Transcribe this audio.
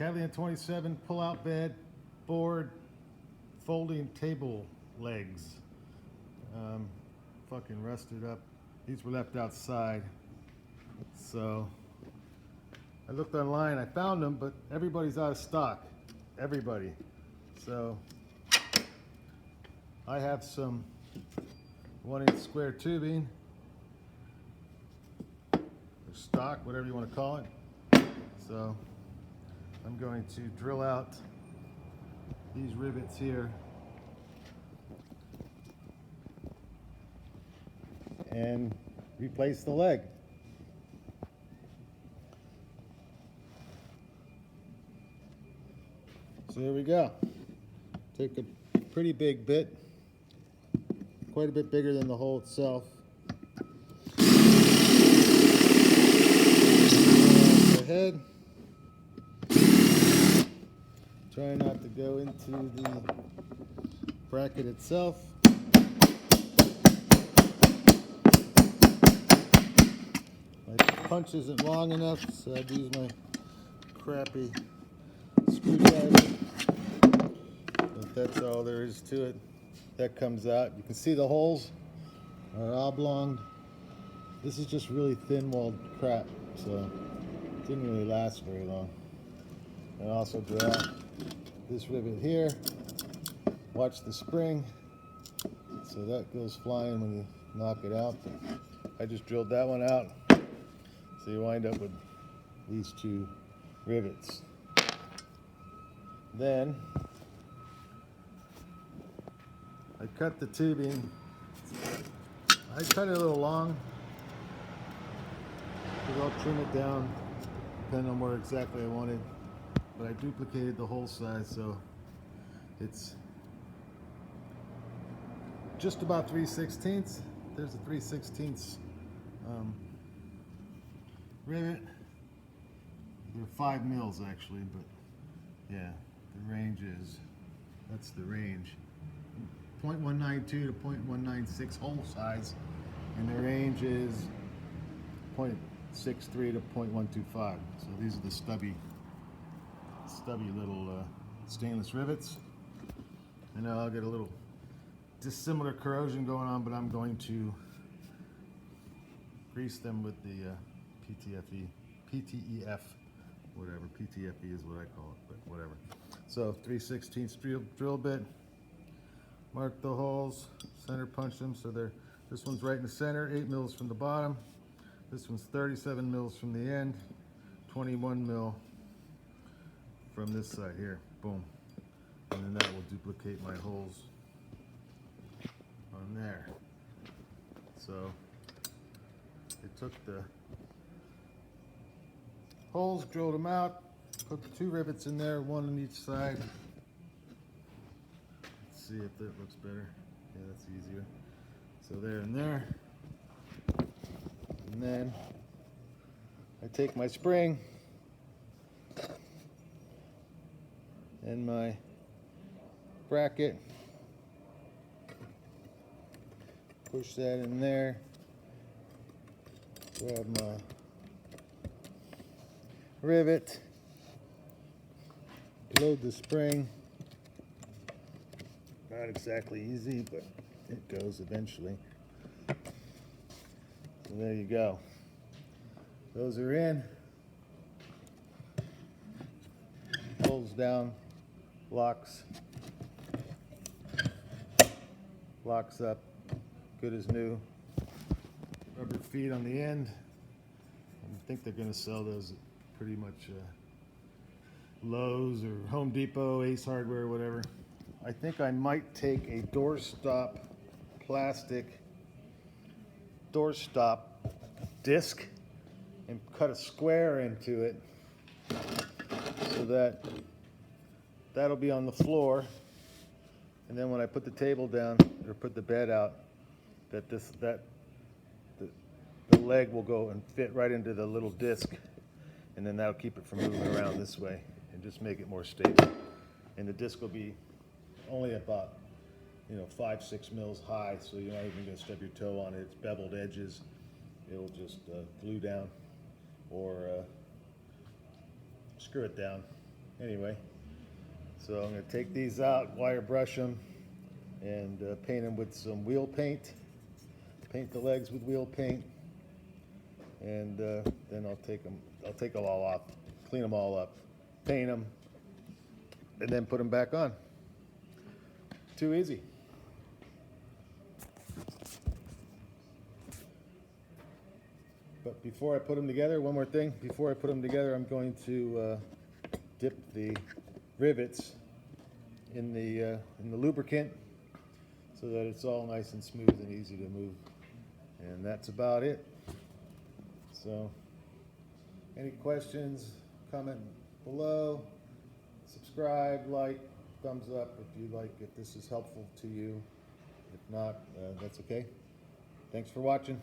Catalina 27 pull-out bed, board, folding table legs. Fucking rusted up. These were left outside. So I looked online, I found them, but everybody's out of stock. Everybody. So I have some 1-inch square tubing, or stock, whatever you want to call it. So I'm going to drill out these rivets here and replace the leg. So here we go. Take a pretty big bit, quite a bit bigger than the hole itself. The head. Try not to go into the bracket itself. My punch isn't long enough, so I'd use my crappy screwdriver. But that's all there is to it. That comes out. You can see the holes are oblong. This is just really thin-walled crap, so it didn't really last very long. And also drill out this rivet here. Watch the spring, so that goes flying when you knock it out. I just drilled that one out, so you wind up with these two rivets. Then I cut the tubing. I cut it a little long, because I'll trim it down depending on where exactly I want it. But I duplicated the hole size, so it's just about 3/16. There's a 3/16 rivet. They're 5 mils actually, but yeah, the range is, that's the range. 0.192 to 0.196 hole size, and the range is 0.63 to 0.125. So these are the stubby little stainless rivets. I know I'll get a little dissimilar corrosion going on, but I'm going to grease them with the PTEF, whatever. PTFE is what I call it, but whatever. So 3/16 drill bit. Mark the holes, center punch them so they're, this one's right in the center, 8 mils from the bottom. This one's 37 mils from the end, 21 mil from this side here. Boom. And then that will duplicate my holes on there. So I took the holes, drilled them out, put the 2 rivets in there, 1 on each side. Let's see if that looks better. Yeah, that's easier. So there and there. And then I take my spring and my bracket, push that in there, grab my rivet, load the spring. Not exactly easy, but it goes eventually. So there you go. Those are in. Pulls down, locks up, good as new. Rubber feet on the end. I think they're going to sell those at pretty much Lowe's or Home Depot, Ace Hardware, whatever. I think I might take a doorstop plastic doorstop disc and cut a square into it so that that'll be on the floor, and then when I put the table down or put the bed out, that the leg will go and fit right into the little disc, and then that'll keep it from moving around this way and just make it more stable. And the disc will be only about 5-6 mils high, so you're not even going to stub your toe on it. It's beveled edges. It'll just glue down or screw it down, Anyway, so I'm going to take these out, wire brush them, and paint them with some wheel paint. Paint the legs with wheel paint, and then I'll take them all off, clean them all up, paint them, and then put them back on. Too easy. But before I put them together, one more thing. Before I put them together, I'm going to dip the rivets in the lubricant so that it's all nice and smooth and easy to move. And that's about it. So, any questions, comment below. Subscribe, like, thumbs up if this is helpful to you. If not, that's okay. Thanks for watching.